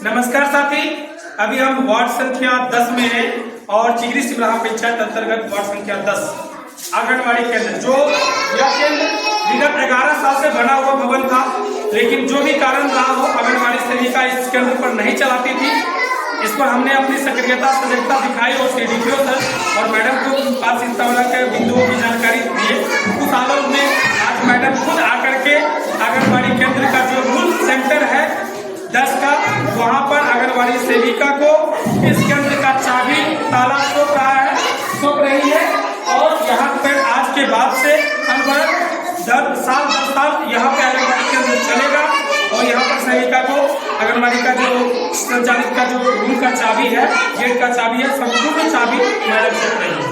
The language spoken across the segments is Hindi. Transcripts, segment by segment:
नमस्कार साथी, अभी हम वार्ड संख्या 10 में हैं और चिगरी सिमराहा पंचायत अंतर्गत वार्ड संख्या 10 आंगनबाड़ी केंद्र, जो यह केंद्र विगत 11 साल से बना हुआ भवन था, लेकिन जो भी कारण रहा हो आंगनबाड़ी सेविका इस केंद्र पर नहीं चलाती थी। इस पर हमने अपनी सक्रियता सजगता दिखाई और सीडीपीओ सर और मैडम को पास इस्तावला के बिंदुओं की जानकारी दी। उस आलोक में आज मैडम खुद आकर के आंगनबाड़ी केंद्र का जो मूल सेंटर है 10 का, वहाँ पर आंगनबाड़ी सेविका को इस केंद्र का चाबी ताला सौंप रही है और यहाँ पर आज के बाद से अनवरत 10 साल यहाँ पे आंगनबाड़ी केंद्र चलेगा और यहाँ पर सेविका को आंगनबाड़ी का जो संचालित का जो रूम का चाबी है, गेट का चाबी है, संपूर्ण चाबी मैडम सौंप रही है।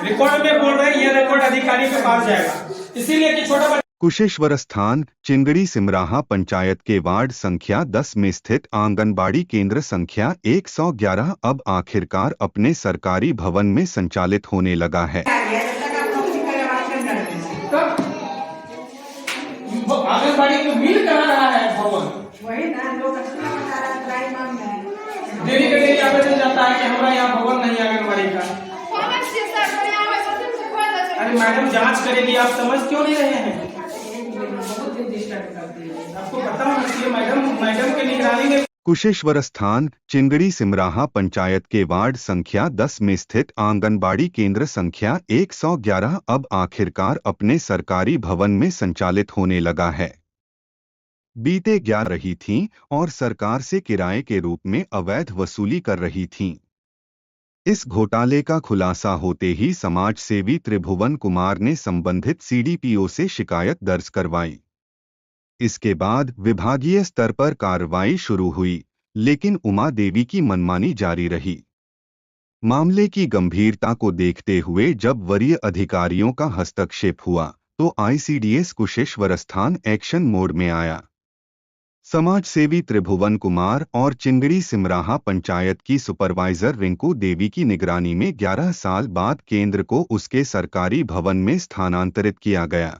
रिकॉर्ड में बोल रहे हैं, ये रिकॉर्ड अधिकारी के पास जाएगा, इसीलिए कि छोटा कुशेश्वर स्थान चिंगड़ी सिमराहा पंचायत के वार्ड संख्या 10 में स्थित आंगनबाड़ी केंद्र संख्या 111 अब आखिरकार अपने सरकारी भवन में संचालित होने लगा है। आंगनबाड़ी को मिल करा रहा है भवन, वही ना लोग डेली का डेली आवेदन जाता है कि हमारा यहाँ भवन नहीं आंगनबाड़ी का। अरे मैडम जांच करेगी, आप समझ क्यों नहीं रहे हैं? आपको पता होना चाहिए मैडम के निगरानी में। कुशेश्वर स्थान चिंगड़ी सिमराहा पंचायत के वार्ड संख्या 10 में स्थित आंगनबाड़ी केंद्र संख्या 111 अब आखिरकार अपने सरकारी भवन में संचालित होने लगा है। बीते 11 रही थीं और सरकार से किराए के रूप में अवैध वसूली कर रही थीं। इस घोटाले का खुलासा होते ही समाज सेवी त्रिभुवन कुमार ने संबंधित सीडीपीओ से शिकायत दर्ज करवाई। इसके बाद विभागीय स्तर पर कार्रवाई शुरू हुई, लेकिन उमा देवी की मनमानी जारी रही। मामले की गंभीरता को देखते हुए जब वरीय अधिकारियों का हस्तक्षेप हुआ तो आईसीडीएस कुशेश्वर स्थान एक्शन मोड में आया। समाज सेवी त्रिभुवन कुमार और चिंगड़ी सिमराहा पंचायत की सुपरवाइजर रिंकू देवी की निगरानी में 11 साल बाद केंद्र को उसके सरकारी भवन में स्थानांतरित किया गया।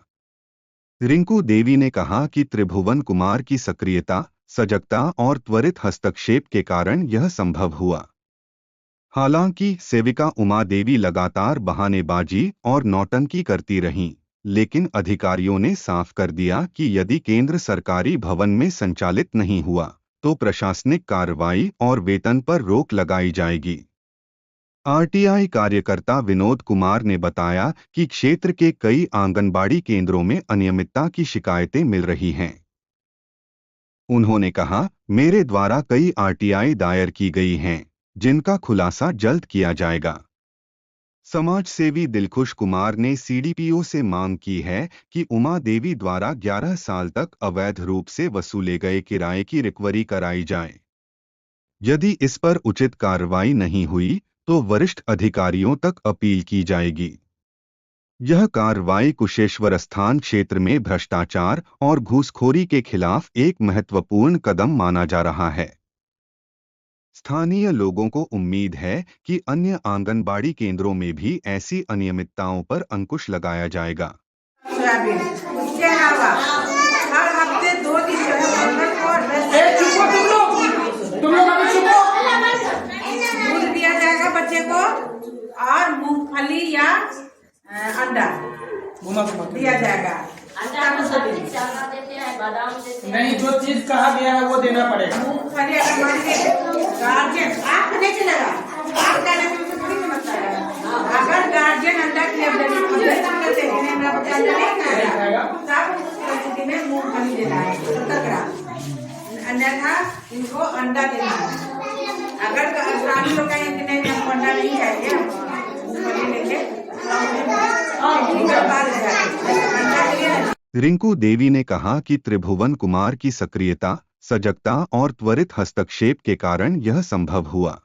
रिंकू देवी ने कहा कि त्रिभुवन कुमार की सक्रियता, सजगता और त्वरित हस्तक्षेप के कारण यह संभव हुआ। हालांकि सेविका उमा देवी लगातार बहानेबाजी और नौटंकी करती रहीं, लेकिन अधिकारियों ने साफ कर दिया कि यदि केंद्र सरकारी भवन में संचालित नहीं हुआ तो प्रशासनिक कार्रवाई और वेतन पर रोक लगाई जाएगी। आरटीआई कार्यकर्ता विनोद कुमार ने बताया कि क्षेत्र के कई आंगनबाड़ी केंद्रों में अनियमितता की शिकायतें मिल रही हैं। उन्होंने कहा, मेरे द्वारा कई आरटीआई दायर की गई हैं, जिनका खुलासा जल्द किया जाएगा। समाज सेवी दिलखुश कुमार ने सीडीपीओ से मांग की है कि उमा देवी द्वारा 11 साल तक अवैध रूप से वसूले गए किराए की रिकवरी कराई जाए। यदि इस पर उचित कार्रवाई नहीं हुई तो वरिष्ठ अधिकारियों तक अपील की जाएगी। यह कार्रवाई कुशेश्वर स्थान क्षेत्र में भ्रष्टाचार और घूसखोरी के खिलाफ एक महत्वपूर्ण कदम माना जा रहा है। स्थानीय लोगों को उम्मीद है कि अन्य आंगनबाड़ी केंद्रों में भी ऐसी अनियमितताओं पर अंकुश लगाया जाएगा। उसके अलावा हर हफ्ते 2 दिन दूध दिया जाएगा बच्चे को और मूंगफली या अंडा दिया जाएगा। नहीं, जो चीज कहा गया है वो देना पड़ेगा। मूंगफली गार्जियन आपको नहीं चलेगा, आप जाने में उसे थोड़ी समझता है। अगर गार्जियन अंडा के लिए मेरा बच्चा अंडा नहीं खाएगा तब उस स्थिति में मूंगफली देना है 70 ग्राम, अन्यथा इनको अंडा देना है। अगर ग्रामीण लोग कहेंगे नहीं हमको अंडा नहीं चाहिए, मूंगफली लेके रिंकू देवी ने कहा कि त्रिभुवन कुमार की सक्रियता, सजगता और त्वरित हस्तक्षेप के कारण यह संभव हुआ।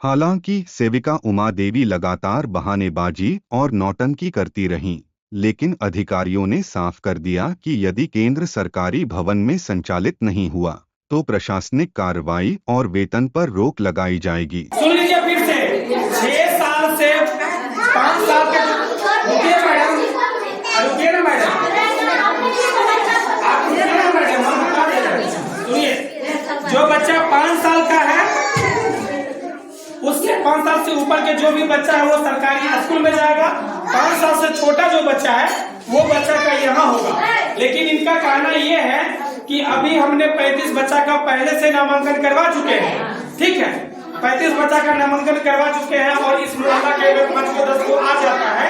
हालांकि सेविका उमा देवी लगातार बहानेबाजी और नौटंकी करती रहीं, लेकिन अधिकारियों ने साफ कर दिया कि यदि केंद्र सरकारी भवन में संचालित नहीं हुआ तो प्रशासनिक कार्रवाई और वेतन पर रोक लगाई जाएगी। सुन लीजिए फिर से 6 साल से 5 साल के रुकिए मैडम, रुकिए बच्चा है वो सरकारी स्कूल में जाएगा, 5 साल से छोटा जो बच्चा है वो बच्चा का यहाँ होगा। लेकिन इनका कहना ये है कि अभी हमने 35 बच्चा का पहले से नामांकन करवा चुके हैं, ठीक है, 35 बच्चा का नामांकन करवा चुके हैं और इस मोहल्ला के अगर 5 को 10 को आ जाता है,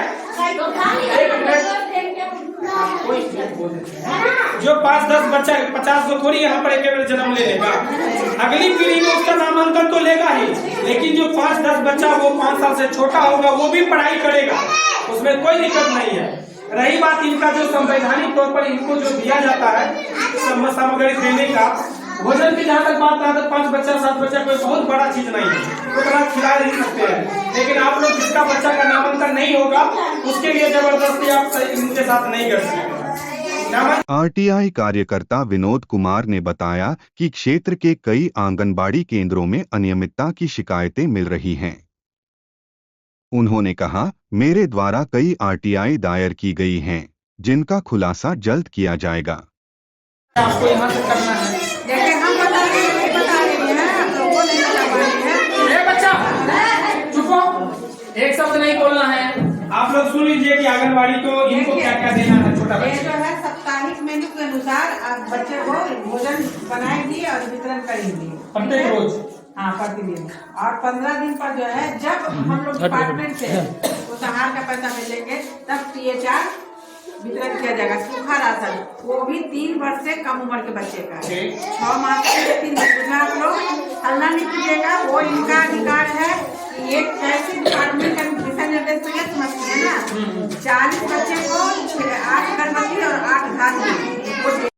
जो 5-10 बच्चा 50 को थोड़ी यहाँ पर एक बार जन्म ले लेगा, अगली पीढ़ी में उसका नामांकन तो लेगा ही, लेकिन जो 5-10 बच्चा वो 5 साल से छोटा होगा वो भी पढ़ाई करेगा, उसमें कोई दिक्कत नहीं है। रही बात इनका जो संवैधानिक तौर पर इनको जो दिया जाता है सामग्री देने का, भोजन की जहाँ तक बात आता है 5 बच्चा 7 बच्चा कोई बहुत बड़ा चीज नहीं है, उतना खिला नहीं सकते हैं। लेकिन आप लोग जिसका बच्चा का नामांकन नहीं होगा उसके लिए जबरदस्ती आप इनके साथ नहीं कर सकते। आरटीआई कार्यकर्ता विनोद कुमार ने बताया कि क्षेत्र के कई आंगनबाड़ी केंद्रों में अनियमितता की शिकायतें मिल रही हैं। उन्होंने कहा, मेरे द्वारा कई आरटीआई दायर की गई हैं, जिनका खुलासा जल्द किया जाएगा। आपको यहाँ से करना है, जैसे हम बता रहे हैं, आप लोगों ने बता रहे हैं। बच्चा चुप, एक शब्द नहीं बोलना है। आप लोग सुन लीजिए कि आंगनबाड़ी को इनको क्या क्या देना है। छोटा ये बच्चा जो है साप्ताहिक मेन्यू के अनुसार आप बच्चे को भोजन बनाएंगी और वितरण करेंगी प्रत्येक रोज, हाँ प्रतिदिन। और 15 दिन पर जो है जब हम लोग डिपार्टमेंट से उस आहार का पैसा मिलेंगे तब THR वितरण किया जाएगा। सूखा राशन वो भी 3 वर्ष से कम उम्र के बच्चे का, 6 माह से 3 वर्ष में आप लोग हल्ला नहीं कीजिएगा, वो इनका अधिकार है। एक ऐसी डिपार्टमेंट का दिशा निर्देश तो ये समझती है ना, 40 बच्चे को 8 गर्भवती और 8 घातक।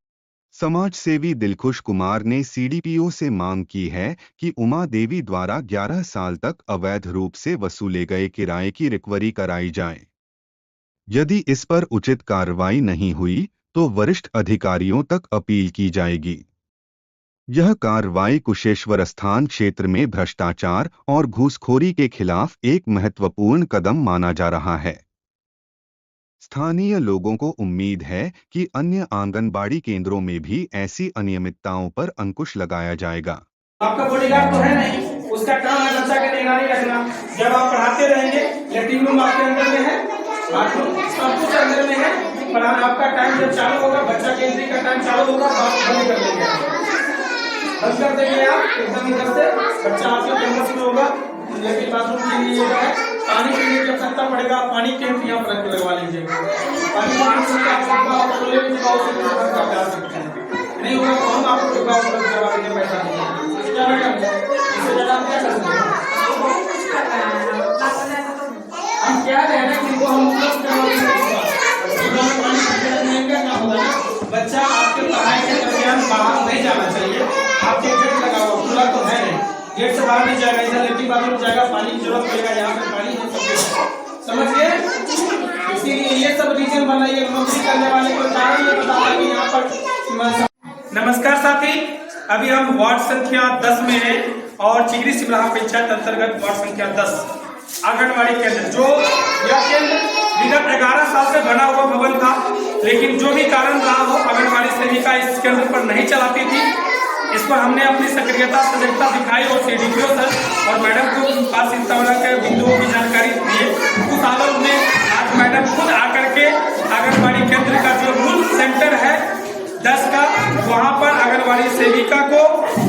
समाज सेवी दिलखुश कुमार ने CDPO से मांग की है कि उमा देवी द्वारा 11 साल तक अवैध रूप से वसूले गए किराए की रिकवरी कराई जाए। यदि इस पर उचित कार्रवाई नहीं हुई तो वरिष्ठ अधिकारियों तक अपील की जाएगी। यह कार्रवाई कुशेश्वर स्थान क्षेत्र में भ्रष्टाचार और घूसखोरी के खिलाफ एक महत्वपूर्ण कदम माना जा रहा है। स्थानीय लोगों को उम्मीद है कि अन्य आंगनबाड़ी केंद्रों में भी ऐसी अनियमितताओं पर अंकुश लगाया जाएगा। आपका बॉडीगार्ड तो है नहीं, उसका काम है बच्चा की निगरानी रखना। जब आप पढ़ाते रहेंगे, लेटरिन रूम आपके अंदर में है, बाथरूम सब कुछ अंदर में है, पढ़ाना आपका टाइम जब चालू होगा, बच्चा के एंट्री का टाइम चालू होगा, बात बंद कर देंगे, बंद कर देंगे आप एकदम इधर से, बच्चा आपके कैंपस में होगा। लेकिन बाथरूम के लिए जो है पानी के लिए जब सकता पड़ेगा, पानी कैंप यहाँ पर लगवा लीजिए। पानी नहीं होगा तो हम आपको डिब्बा उपलब्ध करवा देंगे, पैसा देंगे। क्या मैडम, इससे ज्यादा हम क्या कर सकते हैं? हम क्या रहे हैं कि हम उपलब्ध करवा देंगे। पानी करना होगा ना, बच्चा आपके पढ़ाई के दरमियान बाहर नहीं जाना चाहिए। आपके गेट लगा हुआ खुला तो है नहीं, गेट से बाहर नहीं जाएगा, इधर लेटरिन बाथरूम जाएगा, पानी की जरूरत पड़ेगा, यहाँ पे पानी है, सब समझ गए। इसीलिए ये सब रीजन बनाइए, नौकरी करने वाले को कारण ये बताता कि यहाँ पर। नमस्कार साथी, अभी हम वार्ड संख्या 10 में हैं और चिगरी सिमराहा पंचायत अंतर्गत वार्ड संख्या 10 आंगनबाड़ी केंद्र, जो यह केंद्र विगत 11 साल से बना हुआ भवन था, लेकिन जो भी कारण रहा हो आंगनबाड़ी सेविका इस केंद्र पर नहीं चलाती थी। इस पर हमने अपनी सक्रियता सजगता दिखाई और CDPO सर और मैडम को पास इस तरह के बिंदुओं की जानकारी दी। उस आलोक में आज मैडम खुद आकर के आंगनबाड़ी केंद्र का जो मूल सेंटर है 10 का, वहाँ पर आंगनबाड़ी सेविका को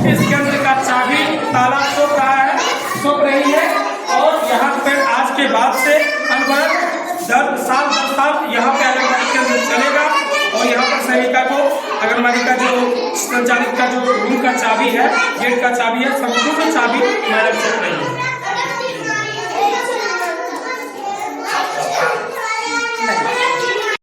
इस केंद्र का चाबी ताला सौंप रही है और यहाँ पर आज के बाद से अनवरत 10 साल यहाँ पे आंगनबाड़ी केंद्र चलेगा और यहाँ पर सेविका को आंगनबाड़ी का जो संचालित का जो रूम का चाबी है, गेट का चाबी है, संपूर्ण चाबी मैडम सौंप रही है।